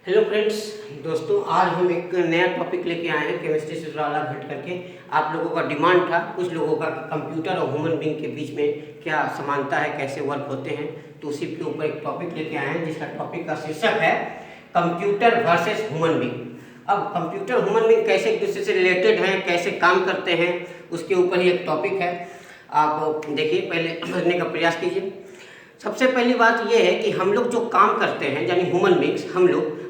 Hello friends, दोस्तों आज हम एक नया टॉपिक लेके आए हैं केमिस्ट्री से थोड़ा अलग हट करके। आप लोगों का डिमांड था, कुछ लोगों का, कि कंप्यूटर और ह्यूमन बीइंग के बीच में क्या समानता है, कैसे वर्क होते हैं। तो उसी के ऊपर एक टॉपिक लेके आए हैं जिसका टॉपिक का शीर्षक है कंप्यूटर वर्सेस ह्यूमन बीइंग। अब कंप्यूटर ह्यूमन बीइंग कैसे एक दूसरे से रिलेटेड हैं, कैसे काम करते हैं, उसके ऊपर ही एक टॉपिक है। आप देखिए, पहले समझने का प्रयास कीजिए। सबसे पहली बात यह है कि हम लोग जो काम करते हैं, यानी ह्यूमन बींग्स,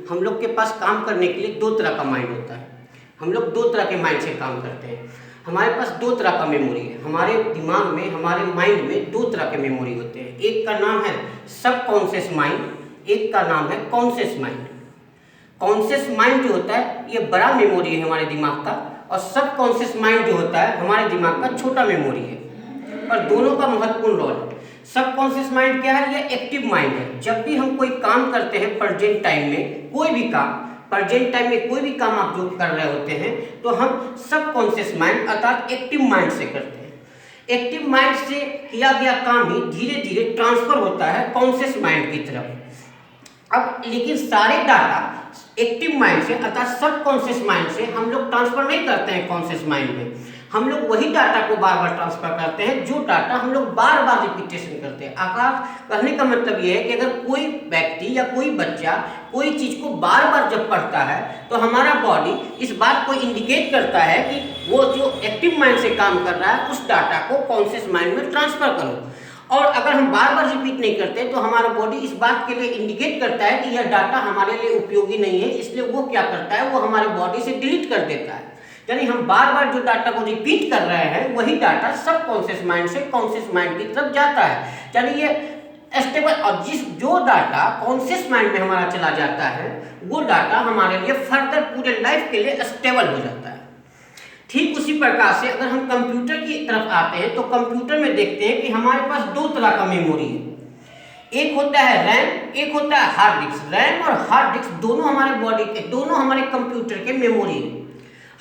हम लोग के पास काम करने के लिए दो तरह का माइंड होता है। हम लोग दो तरह के माइंड से काम करते हैं। हमारे पास दो तरह का मेमोरी है। हमारे दिमाग में, हमारे माइंड में दो तरह के मेमोरी होते हैं। एक का नाम है सबकॉन्शियस माइंड, एक का नाम है कॉन्शियस माइंड। कॉन्शियस माइंड जो होता है ये बड़ा मेमोरी है हमारे दिमाग का, और सबकॉन्शियस माइंड जो होता है हमारे दिमाग का छोटा मेमोरी है। और दोनों का महत्वपूर्ण रोल है। सबकॉन्शियस माइंड क्या है? ये एक्टिव माइंड है। जब भी हम कोई काम करते हैं प्रेजेंट टाइम में, कोई भी काम, प्रेजेंट टाइम में कोई भी काम आप जो कर रहे होते हैं, तो हम सबकॉन्शियस माइंड अर्थात एक्टिव माइंड से करते हैं। एक्टिव माइंड से किया गया काम ही धीरे धीरे ट्रांसफर होता है कॉन्शियस माइंड की तरफ। अब लेकिन सारे डाटा एक्टिव माइंड से अर्थात सबकॉन्शियस माइंड से हम लोग ट्रांसफर नहीं करते हैं कॉन्शियस माइंड में। हम लोग वही डाटा को बार बार ट्रांसफर करते हैं जो डाटा हम लोग बार बार रिपीटेशन करते हैं। आकाश कहने का मतलब ये है कि अगर कोई व्यक्ति या कोई बच्चा कोई चीज को बार बार जब पढ़ता है तो हमारा बॉडी इस बात को इंडिकेट करता है कि वो जो एक्टिव माइंड से काम कर रहा है उस डाटा को कॉन्शियस माइंड में ट्रांसफर करो। और अगर हम बार बार रिपीट नहीं करते तो हमारा बॉडी इस बात के लिए इंडिकेट करता है कि यह डाटा हमारे लिए उपयोगी नहीं है, इसलिए वो क्या करता है, वो हमारे बॉडी से डिलीट कर देता है। यानी हम बार बार जो डाटा को रिपीट कर रहे हैं वही डाटा सबकॉन्शियस माइंड से कॉन्शियस माइंड की तरफ जाता है। यानी ये स्टेबल, और जो डाटा कॉन्शियस माइंड में हमारा चला जाता है वो डाटा हमारे लिए फर्दर पूरे लाइफ के लिए स्टेबल हो जाता है। ठीक उसी प्रकार से अगर हम कंप्यूटर की तरफ आते हैं तो कंप्यूटर में देखते हैं कि हमारे पास दो तरह का मेमोरी है। एक होता है रैम, एक होता है हार्ड डिस्क। रैम और हार्ड डिस्क दोनों हमारे बॉडी के, दोनों हमारे कंप्यूटर के मेमोरी है।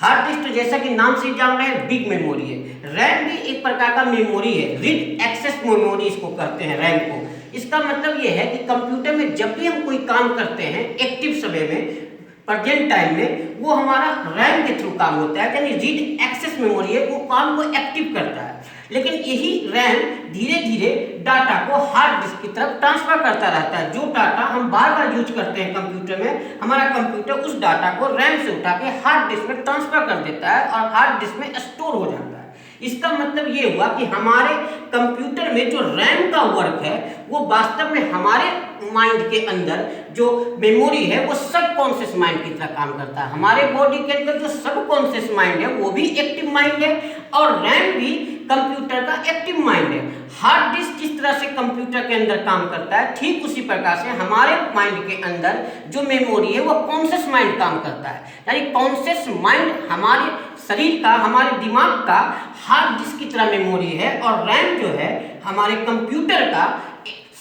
हार्ड डिस्क तो जैसा कि नाम से जान रहे हैं बिग मेमोरी है। रैम भी एक प्रकार का मेमोरी है, रीड एक्सेस मेमोरी इसको कहते हैं, रैम को। इसका मतलब यह है कि कंप्यूटर में जब भी हम कोई काम करते हैं एक्टिव समय में, प्रेजेंट टाइम में, वो हमारा रैम के थ्रू काम होता है, यानी रीड एक्सेस मेमोरी है, वो काम को एक्टिव करता है। लेकिन यही रैम धीरे धीरे डाटा को हार्ड डिस्क की तरफ ट्रांसफर करता रहता है। जो डाटा हम बार बार यूज करते हैं कंप्यूटर में, हमारा कंप्यूटर उस डाटा को रैम से उठा के हार्ड डिस्क में ट्रांसफर कर देता है और हार्ड डिस्क में स्टोर हो जाता है। इसका मतलब ये हुआ कि हमारे कंप्यूटर में जो रैम का वर्क है वो वास्तव में हमारे माइंड के अंदर जो मेमोरी है वो सबकॉन्शियस माइंड की तरह काम करता है। हमारे बॉडी के अंदर जो सबकॉन्शियस माइंड है वो भी एक्टिव माइंड है और रैम भी कंप्यूटर का एक्टिव माइंड है। हार्ड डिस्क जिस तरह से कंप्यूटर के अंदर काम करता है, ठीक उसी प्रकार से हमारे माइंड के अंदर जो मेमोरी है वो कॉन्शियस माइंड काम करता है। यानी कॉन्शियस माइंड हमारे शरीर का, हमारे दिमाग का हार्ड डिस्क की तरह मेमोरी है, और रैम जो है हमारे कंप्यूटर का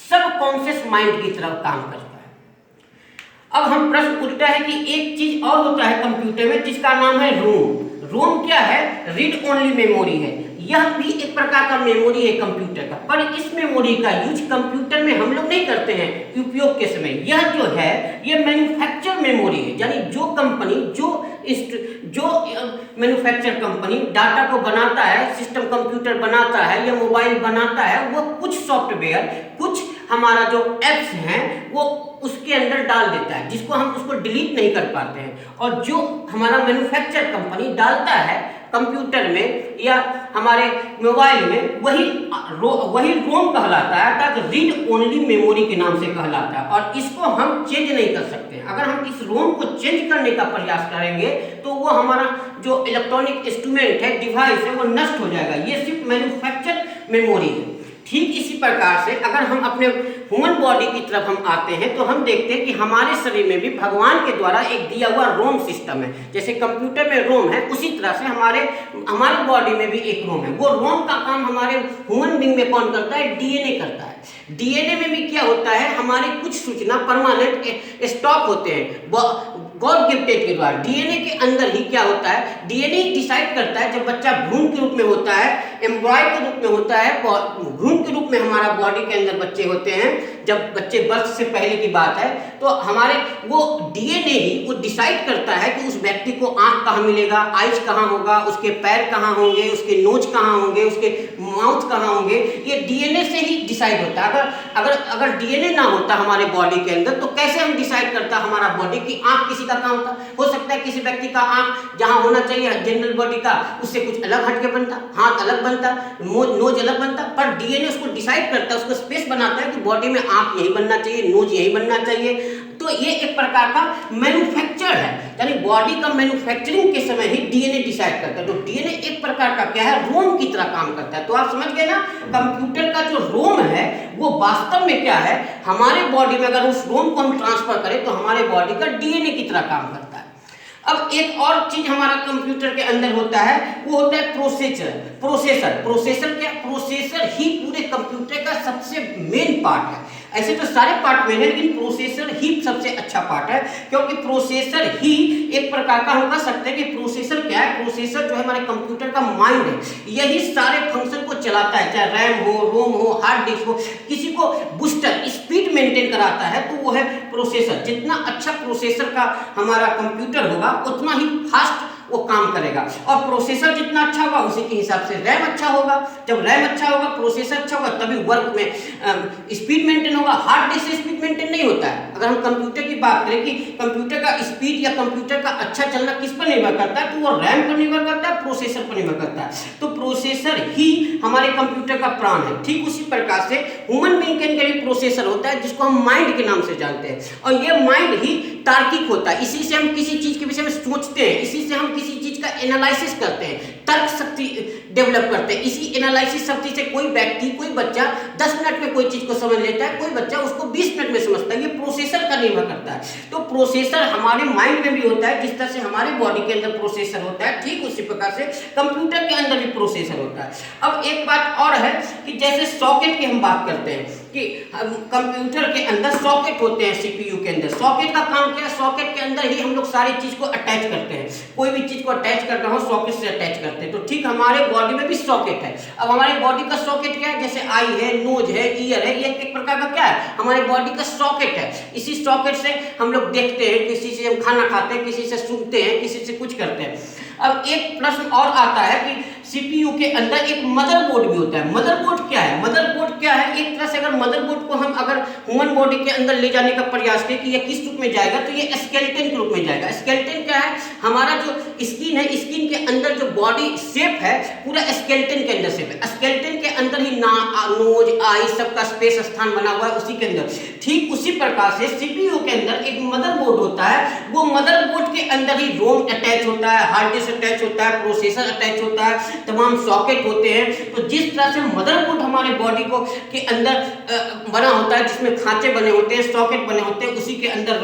सबकॉन्शियस माइंड की तरह काम करता है। अब हम प्रश्न उठता है कि एक चीज और होता है कंप्यूटर में जिसका नाम है रोम। रोम क्या है? रीड ओनली मेमोरी है। यह भी एक प्रकार का मेमोरी है कंप्यूटर का, पर इस मेमोरी का यूज कंप्यूटर में हम लोग नहीं करते हैं उपयोग के समय। यह जो है ये मैन्युफैक्चर मेमोरी है, यानी जो कंपनी, जो मैन्युफैक्चर कंपनी डाटा को बनाता है, सिस्टम कंप्यूटर बनाता है या मोबाइल बनाता है, वो कुछ सॉफ्टवेयर, कुछ हमारा जो एप्स हैं वो उसके अंदर डाल देता है, जिसको हम उसको डिलीट नहीं कर पाते हैं। और जो हमारा मैन्युफैक्चर कंपनी डालता है कंप्यूटर में या हमारे मोबाइल में, वही रोम कहलाता है, अर्थात रीड ओनली मेमोरी के नाम से कहलाता है। और इसको हम चेंज नहीं कर सकते। अगर हम इस रोम को चेंज करने का प्रयास करेंगे तो वो हमारा जो इलेक्ट्रॉनिक इंस्ट्रूमेंट है, डिवाइस है, वो नष्ट हो जाएगा। ये सिर्फ मैन्युफैक्चर मेमोरी है। ठीक इसी प्रकार से अगर हम अपने ह्यूमन बॉडी की तरफ हम आते हैं तो हम देखते हैं कि हमारे शरीर में भी भगवान के द्वारा एक दिया हुआ रोम सिस्टम है। जैसे कंप्यूटर में रोम है, उसी तरह से हमारे बॉडी में भी एक रोम है। वो रोम का काम हमारे ह्यूमन बीइंग में कौन करता है? डीएनए करता है। डीएनए में भी क्या होता है? हमारे कुछ सूचना परमानेंट स्टॉक होते हैं गॉड गिफ्टेड के द्वारा। डीएनए के अंदर ही क्या होता है? डीएनए डिसाइड करता है, जब बच्चा भ्रूण के रूप में होता है एम्ब्रॉय के रूप में होता है, भ्रूण के रूप में हमारा बॉडी के अंदर बच्चे होते हैं। जब बच्चे बर्थ से पहले की बात है तो हमारे वो डीएनए ही वो डिसाइड करता है कि उस व्यक्ति को आंख कहाँ मिलेगा, आइज कहाँ होगा, उसके पैर कहाँ होंगे, उसके नोज कहाँ होंगे, उसके माउथ कहाँ होंगे, ये डीएनए से ही डिसाइड होता है। अगर डीएनए ना होता हमारे बॉडी के अंदर तो कैसे हम डिसाइड करता हमारा बॉडी की आंख किसी का कहाँ होता। हो सकता है किसी व्यक्ति का आंख जहाँ होना चाहिए जनरल बॉडी का उससे कुछ अलग हटके बनता, हाथ अलग बनता, नोज अलग बनता, पर डीएनए उसको डिसाइड करता है, उसको स्पेस बनाता है कि बॉडी में आंख यही बनना चाहिए, नोज यही बनना चाहिए। तो ये एक प्रकार का मैन्युफैक्चर है, यानी बॉडी का मैन्युफैक्चरिंग के समय ही डीएनए डिसाइड करता है। तो डीएनए एक प्रकार का क्या है, रोम की तरह काम करता है। तो आप समझ गए ना, कंप्यूटर का जो रोम है वो वास्तव में क्या है, हमारे बॉडी में अगर उस रोम को हम ट्रांसफर करें तो हमारे बॉडी का डीएनए की तरह काम करता है। अब एक और चीज हमारा कंप्यूटर के अंदर होता है, वो होता है प्रोसेसर क्या, प्रोसेसर ही पूरे कंप्यूटर का सबसे मेन पार्ट है। ऐसे तो सारे पार्ट मेन है, लेकिन प्रोसेसर ही सबसे अच्छा पार्ट है, क्योंकि प्रोसेसर ही एक प्रकार का हम कह सकते हैं कि प्रोसेसर क्या है, प्रोसेसर जो है हमारे कंप्यूटर का माइंड है, यही सारे फंक्शन को चलाता है, चाहे रैम हो, रोम हो, हार्ड डिस्क हो, किसी को बूस्टर स्पीड मेंटेन कराता है तो वो है प्रोसेसर। जितना अच्छा प्रोसेसर का हमारा कंप्यूटर होगा उतना ही फास्ट वो काम करेगा, और प्रोसेसर जितना अच्छा होगा उसी के हिसाब से रैम अच्छा होगा। जब रैम अच्छा होगा, प्रोसेसर अच्छा होगा, तभी वर्क में स्पीड मेंटेन होगा। हार्ड डिस्क से स्पीड मेंटेन नहीं होता है। अगर हम कंप्यूटर की बात करें कि कंप्यूटर का स्पीड या कंप्यूटर का अच्छा चलना किस पर निर्भर करता है, तो वो रैम पर निर्भर करता है, प्रोसेसर पर निर्भर करता है। तो प्रोसेसर ही हमारे कंप्यूटर का प्राण है। ठीक उसी प्रकार से ह्यूमन बीइंग के अंदर भी प्रोसेसर होता है, जिसको हम माइंड के नाम से जानते हैं, और ये माइंड ही तार्किक होता है। इसी से हम किसी चीज के विषय में सोचते हैं, इसी से हम किसी चीज का एनालिसिस करते हैं, तर्क शक्ति डेवलप करते हैं। इसी एनालिसिस शक्ति से कोई व्यक्ति, कोई बच्चा 10 मिनट में कोई चीज को समझ लेता है, कोई बच्चा उसको 20 मिनट में समझता है। ये प्रोसेसर का निर्भर करता है। तो प्रोसेसर हमारे माइंड में भी होता है, जिस तरह से हमारे बॉडी के अंदर प्रोसेसर होता है, ठीक उसी प्रकार से कंप्यूटर के अंदर भी प्रोसेसर होता है। अब एक बात और है कि जैसे सॉकेट की हम बात करते हैं कि कंप्यूटर के अंदर सॉकेट होते हैं, सीपीयू के अंदर। सॉकेट का काम क्या है, सॉकेट के अंदर ही हम लोग सारी चीज को अटैच करते हैं। कोई भी चीज को अटैच करना हो सॉकेट से अटैच करते हैं। तो ठीक हमारे बॉडी में भी सॉकेट है। अब हमारे बॉडी का सॉकेट क्या है, जैसे आई है, नोज है, ईयर है, ये एक प्रकार का क्या है, हमारे बॉडी का सॉकेट है। इसी सॉकेट से हम लोग देखते हैं, किसी से हम खाना खाते हैं, किसी से सुनते हैं, किसी से कुछ करते हैं। अब एक प्रश्न और आता है कि सीपीयू के अंदर एक मदरबोर्ड भी होता है। मदरबोर्ड क्या है, मदरबोर्ड क्या है, एक तरह से अगर मदरबोर्ड को हम अगर ह्यूमन बॉडी के अंदर ले जाने का प्रयास करें कि ये किस रूप में जाएगा, तो ये स्केलेटन के रूप में जाएगा। स्केलेटन क्या है, हमारा जो स्किन है, स्किन के अंदर जो बॉडी शेप है पूरा स्केलेटन के अंदर शेप है। स्केलेटन के अंदर ही नोज, आई सबका स्पेस स्थान बना हुआ है उसी के अंदर। ठीक उसी प्रकार से सीपीयू के अंदर एक मदरबोर्ड होता है, वो मदरबोर्ड के अंदर ही रोम अटैच होता है, हार्ड डिस्क अटैच होता है, प्रोसेसर अटैच होता है, तमाम सॉकेट होते हैं। तो जिस तरह से मदरबोर्ड हमारे बॉडी को के अंदर बना होता है, जिसमें खांचे बने होते हैं, सॉकेट बने होते हैं, उसी के अंदर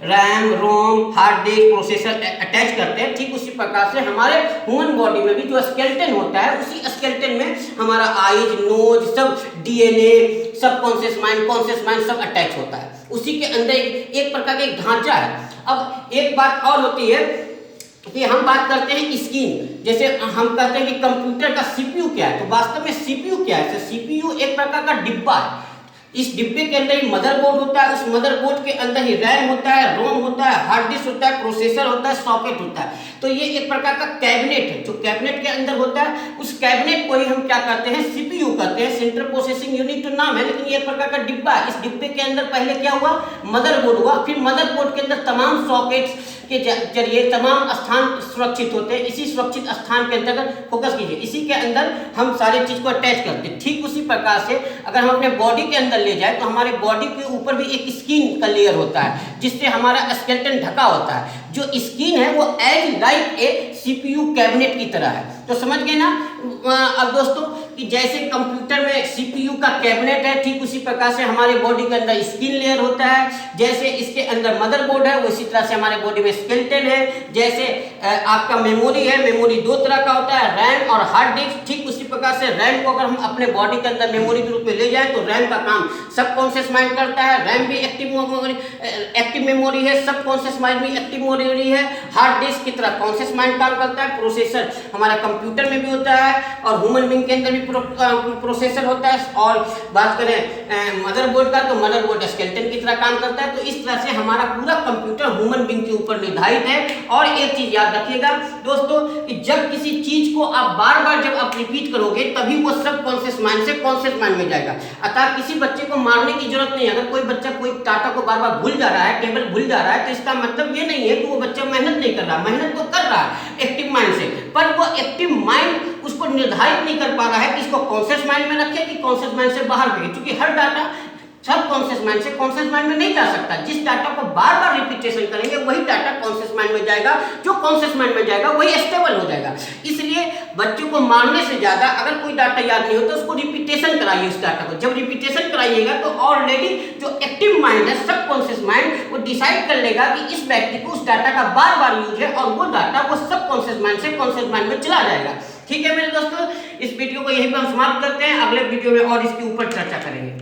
रैम, रोम, हार्ड डिस्क, प्रोसेसर अटैच करते हैं। ठीक उसी प्रकार से हमारे ह्यूमन बॉडी में भी जो स्केलेटन होता है, उसी स्केलेटन में हमारा आईज, नोज, सब डीएनए, सब कॉन्शियस माइंड सब अटैच होता है। उसी के अंदर एक प्रकार का एक ढांचा है। अब एक बात और होती है कि हम बात करते हैं स्किन, जैसे हम कहते हैं कि कंप्यूटर का सीपीयू क्या है, तो वास्तव में सीपीयू क्या है, तो सीपीयू एक प्रकार का डिब्बा है। इस डिब्बे के अंदर ही मदरबोर्ड होता है, उस मदरबोर्ड के अंदर ही रैम होता है, रोम होता है, हार्ड डिस्क होता है, प्रोसेसर होता है, सॉकेट होता है। तो ये एक प्रकार का कैबिनेट है। जो कैबिनेट के अंदर होता है, उस कैबिनेट को ही हम क्या कहते हैं, सीपीयू कहते हैं, सेंट्रल प्रोसेसिंग यूनिट तो नाम है, लेकिन ये एक प्रकार का डिब्बा है। इस डिब्बे के अंदर पहले क्या हुआ, मदरबोर्ड हुआ, फिर मदरबोर्ड के अंदर तमाम सॉकेट्स के जरिए तमाम स्थान सुरक्षित होते हैं। इसी सुरक्षित स्थान के अंतर्गत फोकस कीजिए, इसी के अंदर हम सारी चीज को अटैच करते हैं। ठीक उसी प्रकार से अगर हम अपने बॉडी के अंदर ले जाए तो हमारे बॉडी के ऊपर भी एक स्किन का लेयर होता है, जिससे हमारा स्केलेटन ढका होता है। जो स्किन है वो as like a CPU cabinet की तरह है। तो समझ गए ना अब दोस्तों कि जैसे कंप्यूटर में सीपीयू का कैबिनेट है, ठीक उसी प्रकार से हमारे बॉडी के अंदर स्किन लेयर होता है। जैसे इसके अंदर मदरबोर्ड है, उसी तरह से हमारे बॉडी में स्केलेटन है। जैसे आपका मेमोरी है, मेमोरी दो तरह का होता है, रैम और हार्ड डिस्क। ठीक उसी प्रकार से रैम को अगर हम अपने बॉडी के अंदर मेमोरी के रूप में ले जाए तो रैम का काम सबकॉन्शियस माइंड करता है। रैम भी एक्टिव मेमोरी है, सबकॉन्शियस माइंड भी एक्टिव मेमोरी है। हार्ड डिस्क की तरह कॉन्शियस माइंड काम करता है। प्रोसेसर हमारा कंप्यूटर में भी होता है और ह्यूमन बीइंग के अंदर भी प्रोसेसर होता है। और बात करें मदरबोर्ड का तो मदरबोर्ड स्केलेटन की तरह काम करता है। तो इस तरह से हमारा पूरा कंप्यूटर ह्यूमन बीइंग के ऊपर निर्धारित है। और एक चीज याद रखिएगा दोस्तों कि जब किसी चीज को आप बार बार जब आप रिपीट करोगे तभी वो सबकॉन्शियस माइंड से कॉन्शियस माइंड में जाएगा। अतः किसी बच्चे को मारने की जरूरत नहीं है। अगर कोई बच्चा कोई डाटा को बार बार भूल जा रहा है, टेबल भूल जा रहा है, तो इसका मतलब ये नहीं है कि वो बच्चा मेहनत नहीं कर रहा। मेहनत तो कर रहा है एक्टिव माइंड से, पर वो एक्टिव माइंड उसको निर्धारित नहीं कर पा रहा है कि इसको कॉन्शियस माइंड में रखे कि कॉन्शियस माइंड से बाहर रखे। क्योंकि हर डाटा सब कॉन्शियस माइंड से कॉन्शियस माइंड में नहीं जा सकता। जिस डाटा को बार बार रिपीटेशन करेंगे वही डाटा कॉन्शियस माइंड में जाएगा। जो कॉन्शियस माइंड में जाएगा वही स्टेबल हो जाएगा। इसलिए बच्चों को मारने से ज्यादा अगर कोई डाटा याद नहीं होता तो उसको रिपीटेशन कराइए उस डाटा को। जब रिपीटेशन कराइएगा तो ऑलरेडी जो एक्टिव माइंड है, सबकॉन्शियस माइंड, वो डिसाइड कर लेगा कि इस व्यक्ति को उस डाटा का बार बार यूज है और वो डाटा वो सबकॉन्शियस माइंड से कॉन्शियस माइंड में चला जाएगा। ठीक है मेरे दोस्तों, इस वीडियो को यहीं पर हम समाप्त करते हैं। अगले वीडियो में और इसके ऊपर चर्चा करेंगे।